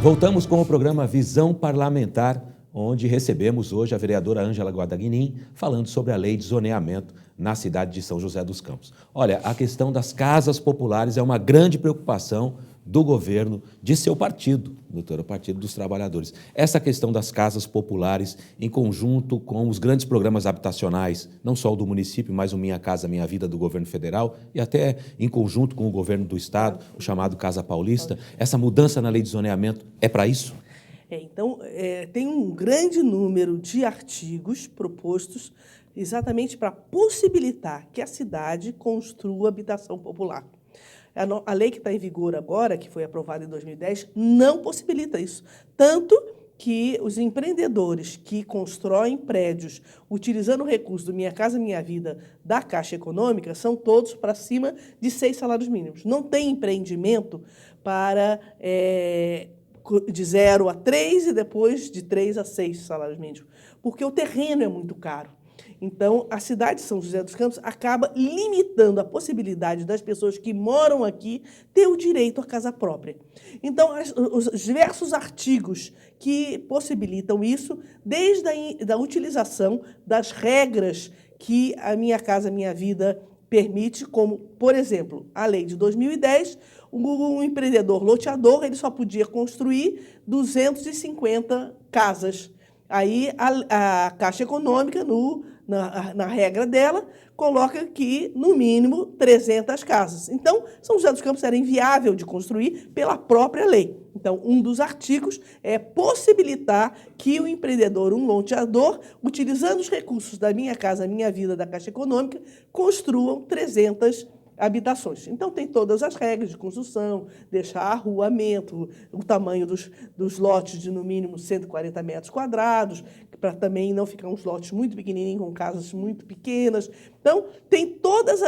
Voltamos com o programa Visão Parlamentar, onde recebemos hoje a vereadora Ângela Guadagninin falando sobre a lei de zoneamento na cidade de São José dos Campos. Olha, a questão das casas populares é uma grande preocupação do governo, de seu partido, doutora, o Partido dos Trabalhadores. Essa questão das casas populares, em conjunto com os grandes programas habitacionais, não só o do município, mas o Minha Casa Minha Vida do governo federal, e até em conjunto com o governo do estado, o chamado Casa Paulista, essa mudança na lei de zoneamento é para isso? Tem um grande número de artigos propostos exatamente para possibilitar que a cidade construa habitação popular. A lei que está em vigor agora, que foi aprovada em 2010, não possibilita isso. Tanto que os empreendedores que constroem prédios utilizando o recurso do Minha Casa Minha Vida da Caixa Econômica são todos para cima de 6 salários mínimos. Não tem empreendimento para de 0 a 3 e depois de 3 a 6 salários mínimos, porque o terreno é muito caro. Então, a cidade de São José dos Campos acaba limitando a possibilidade das pessoas que moram aqui ter o direito à casa própria. Então, os diversos artigos que possibilitam isso, desde a utilização das regras que a Minha Casa Minha Vida permite, como, por exemplo, a lei de 2010, um empreendedor loteador ele só podia construir 250 casas. Aí a Caixa Econômica, na regra dela, coloca que, no mínimo, 300 casas. Então, São José dos Campos era inviável de construir pela própria lei. Então, um dos artigos é possibilitar que o empreendedor, um loteador, utilizando os recursos da Minha Casa Minha Vida da Caixa Econômica, construam 300 habitações. Então, tem todas as regras de construção, deixar arruamento, o tamanho dos lotes de, no mínimo, 140 metros quadrados, para também não ficar uns lotes muito pequenininhos, com casas muito pequenas. Então, tem todas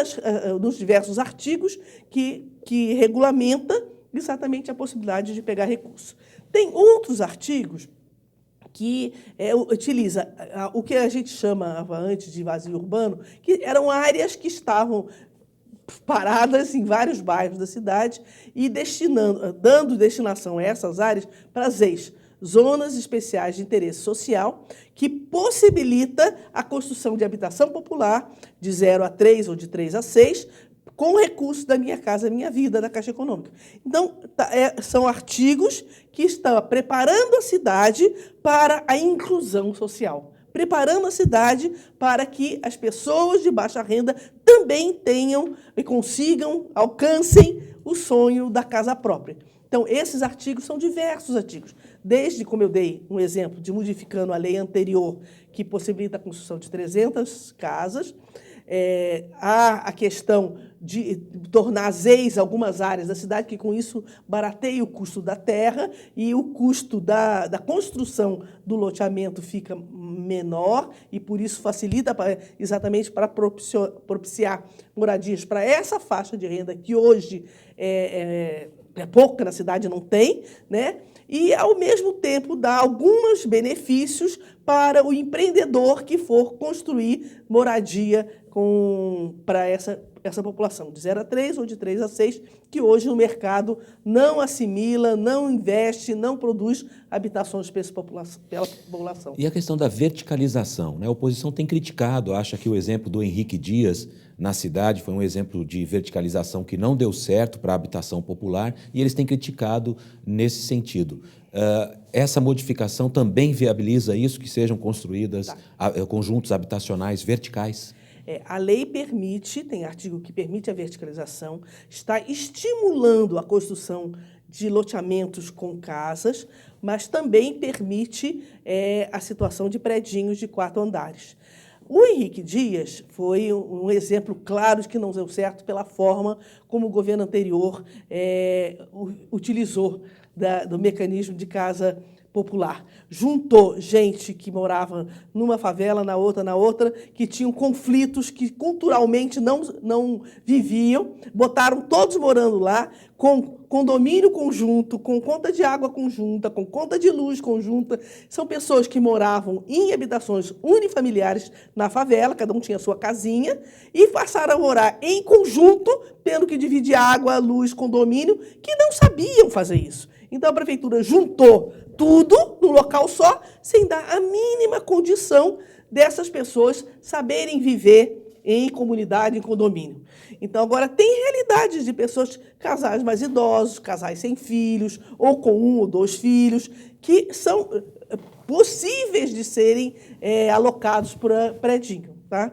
nos diversos artigos que regulamenta exatamente a possibilidade de pegar recursos. Tem outros artigos que utiliza o que a gente chamava antes de vazio urbano, que eram áreas que estavam paradas em vários bairros da cidade e dando destinação a essas áreas para as ZEIS, Zonas Especiais de Interesse Social, que possibilita a construção de habitação popular de 0 a 3 ou de 3 a 6, com recursos da Minha Casa Minha Vida, da Caixa Econômica. Então, são artigos que estão preparando a cidade para a inclusão social, preparando a cidade para que as pessoas de baixa renda também tenham e consigam, alcancem o sonho da casa própria. Então, esses artigos são diversos artigos, desde, como eu dei um exemplo, de modificando a lei anterior, que possibilita a construção de 300 casas, há a questão de tornar ZEIS algumas áreas da cidade, que com isso barateia o custo da terra e o custo da construção do loteamento fica menor e, por isso, facilita exatamente para propiciar moradias para essa faixa de renda que hoje é pouca na cidade, não tem, né? E, ao mesmo tempo, dá alguns benefícios para o empreendedor que for construir moradia para essa população, de 0 a 3 ou de 3 a 6, que hoje o mercado não assimila, não investe, não produz habitações pela população. E a questão da verticalização, né? A oposição tem criticado, acha que o exemplo do Henrique Dias na cidade foi um exemplo de verticalização que não deu certo para a habitação popular, e eles têm criticado nesse sentido. Essa modificação também viabiliza isso, que sejam construídas conjuntos habitacionais verticais? A lei permite, tem artigo que permite a verticalização, está estimulando a construção de loteamentos com casas, mas também permite a situação de predinhos de 4 andares. O Henrique Dias foi um exemplo claro de que não deu certo pela forma como o governo anterior utilizou do mecanismo de casa popular. Juntou gente que morava numa favela, na outra, que tinham conflitos que culturalmente não viviam, botaram todos morando lá, com condomínio conjunto, com conta de água conjunta, com conta de luz conjunta. São pessoas que moravam em habitações unifamiliares na favela, cada um tinha sua casinha, e passaram a morar em conjunto, tendo que dividir água, luz, condomínio, que não sabiam fazer isso. Então, a prefeitura juntou tudo num local só, sem dar a mínima condição dessas pessoas saberem viver em comunidade, em condomínio. Então, agora tem realidades de pessoas, casais mais idosos, casais sem filhos, ou com 1 ou 2 filhos, que são possíveis de serem alocados para predinho. Tá?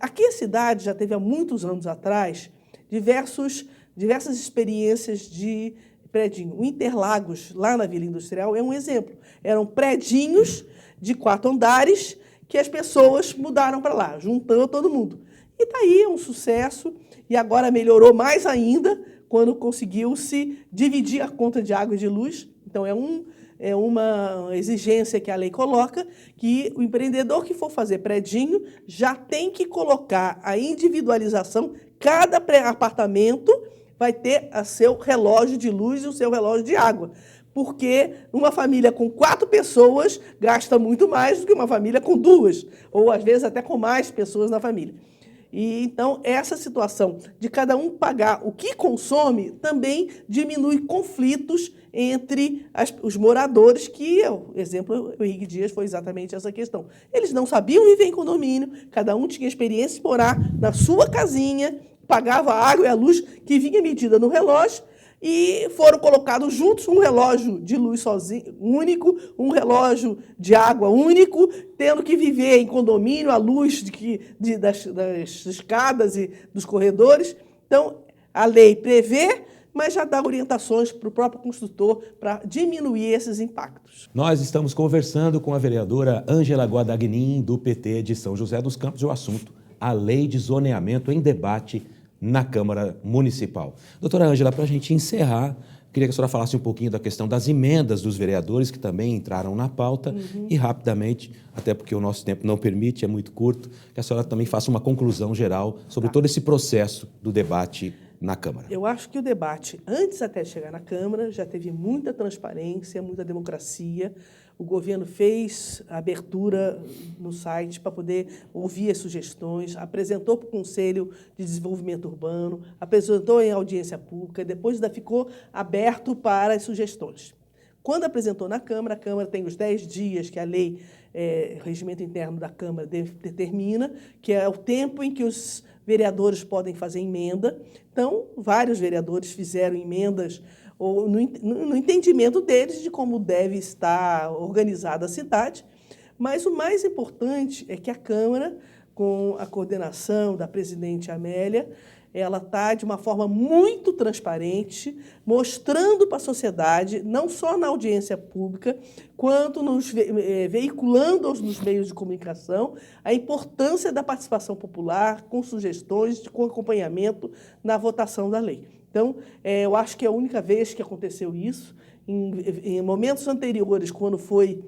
Aqui a cidade já teve, há muitos anos atrás, diversas experiências de predinho. O Interlagos, lá na Vila Industrial, é um exemplo. Eram predinhos de 4 andares, que as pessoas mudaram para lá, juntando todo mundo. E está aí um sucesso, e agora melhorou mais ainda quando conseguiu-se dividir a conta de água e de luz. Então, é uma exigência que a lei coloca, que o empreendedor que for fazer predinho já tem que colocar a individualização. Cada apartamento vai ter o seu relógio de luz e o seu relógio de água, porque uma família com 4 pessoas gasta muito mais do que uma família com 2, ou às vezes até com mais pessoas na família. E, então, essa situação de cada um pagar o que consome também diminui conflitos entre os moradores, que, o exemplo, o Henrique Dias foi exatamente essa questão. Eles não sabiam viver em condomínio, cada um tinha experiência de morar na sua casinha, pagava a água e a luz que vinha medida no relógio, e foram colocados juntos um relógio de luz sozinho, único, um relógio de água único, tendo que viver em condomínio, a luz das escadas e dos corredores. Então, a lei prevê, mas já dá orientações para o próprio construtor para diminuir esses impactos. Nós estamos conversando com a vereadora Ângela Guadagnin, do PT de São José dos Campos, e o assunto, a lei de zoneamento em debate na Câmara Municipal. Doutora Ângela, para a gente encerrar, queria que a senhora falasse um pouquinho da questão das emendas dos vereadores, que também entraram na pauta, e rapidamente, até porque o nosso tempo não permite, é muito curto, que a senhora também faça uma conclusão geral sobre todo esse processo do debate na Câmara. Eu acho que o debate, antes até de chegar na Câmara, já teve muita transparência, muita democracia. O governo fez a abertura no site para poder ouvir as sugestões, apresentou para o Conselho de Desenvolvimento Urbano, apresentou em audiência pública, depois ainda ficou aberto para as sugestões. Quando apresentou na Câmara, a Câmara tem os 10 dias que a lei, regimento interno da Câmara determina, que é o tempo em que os vereadores podem fazer emenda. Então, vários vereadores fizeram emendas ou no entendimento deles de como deve estar organizada a cidade. Mas o mais importante é que a Câmara, com a coordenação da presidente Amélia, ela está de uma forma muito transparente, mostrando para a sociedade, não só na audiência pública, quanto veiculando nos meios de comunicação, a importância da participação popular, com sugestões, com acompanhamento na votação da lei. Então, eu acho que é a única vez que aconteceu isso. Em momentos anteriores, quando foi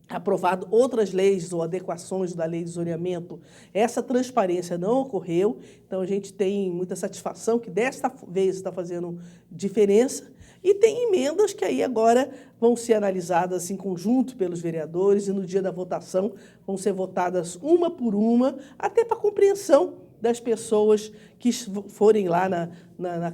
aprovado outras leis ou adequações da lei de zoneamento, essa transparência não ocorreu. Então, a gente tem muita satisfação que desta vez está fazendo diferença. E tem emendas que aí agora vão ser analisadas em conjunto pelos vereadores e no dia da votação vão ser votadas uma por uma, até para compreensão das pessoas que forem lá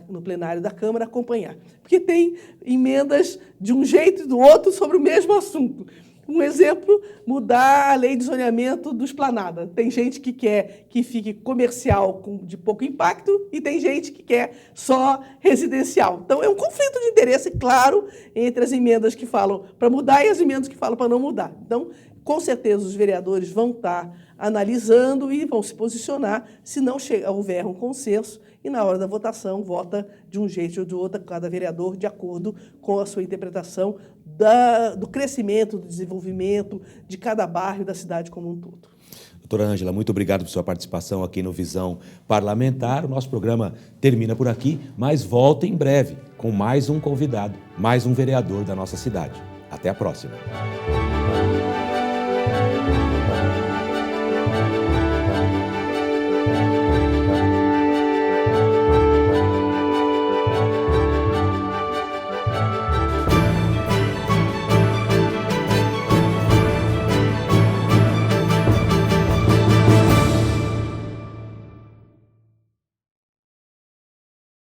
no plenário da Câmara acompanhar. Porque tem emendas de um jeito e do outro sobre o mesmo assunto. Um exemplo, mudar a lei de zoneamento do Esplanada. Tem gente que quer que fique comercial de pouco impacto e tem gente que quer só residencial. Então, é um conflito de interesse, claro, entre as emendas que falam para mudar e as emendas que falam para não mudar. Então, com certeza, os vereadores vão estar analisando e vão se posicionar se não houver um consenso e, na hora da votação, vota de um jeito ou de outro, cada vereador, de acordo com a sua interpretação do crescimento, do desenvolvimento de cada bairro da cidade como um todo. Doutora Ângela, muito obrigado por sua participação aqui no Visão Parlamentar. O nosso programa termina por aqui, mas volta em breve com mais um convidado, mais um vereador da nossa cidade. Até a próxima.